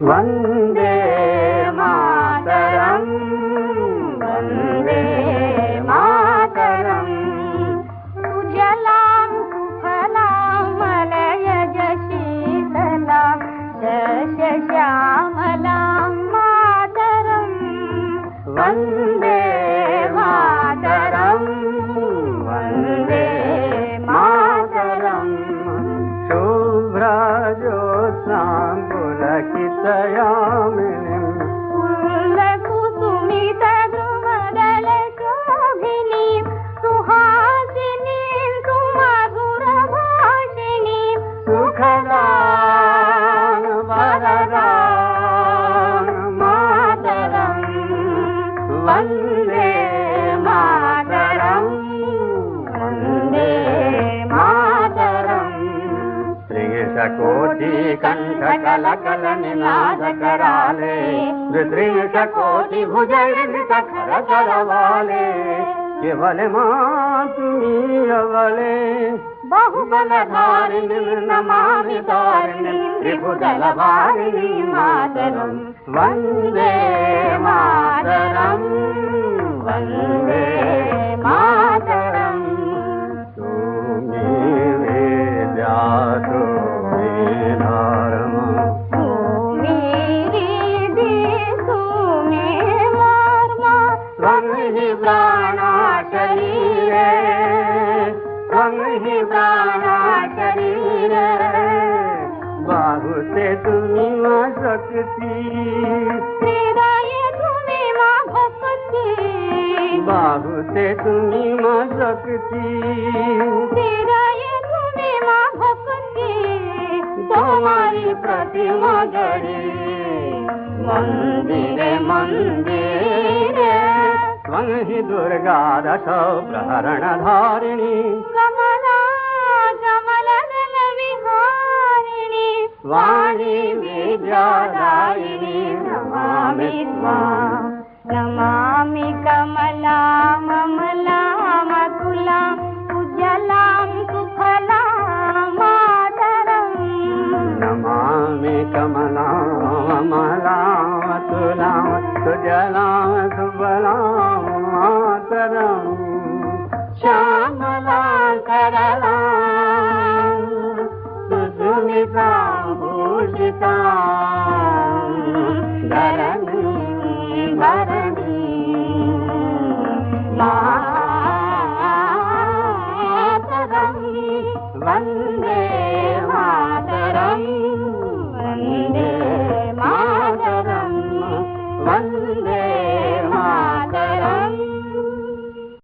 वन्दे मातरम् वन्दे मातरम् सुजलां सुफलां मलयज शीतलां शस्यश्यामलां मातरम् वन्दे मातरम् वन्दे मातरम् शुभ्रज्योत्स्नां पुलकितयामिनीं फुल्लकुसुमितद्रुमदलशोभिनीं सुहासिनीं सुमधुरभाषिणीं सुखदां वरदां मातरम् वन्दे मातरम् वन्दे मातरम् त्रिशकोटिकण्ठकलकलनिनादकराले त्रिशकोटिभुजैर्वितखरतलवाले केवल मातुमीयवले बहुबलधारिणीं नमामि तारिणीं त्रिभुजलभारिणी मातरम् वन्दे मातरम् वन्दे मातरम् बाहु से तुम्ही मां शक्ति हृदय तुम्ही मां भक्ति बाहु से तुम्ही मां शक्ति हृदय तुम्ही मां भक्ति तुम्हारी प्रतिमा गढ़ी मंदिरे मंदिरे त्वं हि दुर्गा दश प्रहरणधारिणी कमला कमलदल विहारिणी वाणी विद्यादायिनी नमामि त्वां नमामि कमलां ममलां अतुलां उज्ज्वलां सुफलां मातरम् नमामि कमलां ममलां अतुलां उज्ज्वलां सुफलां मातरम् श्यामलां सरलां सुस्मितां भूषितां धरणीं मातरम् वन्दे मातरम् वन्दे मातरम् वन्दे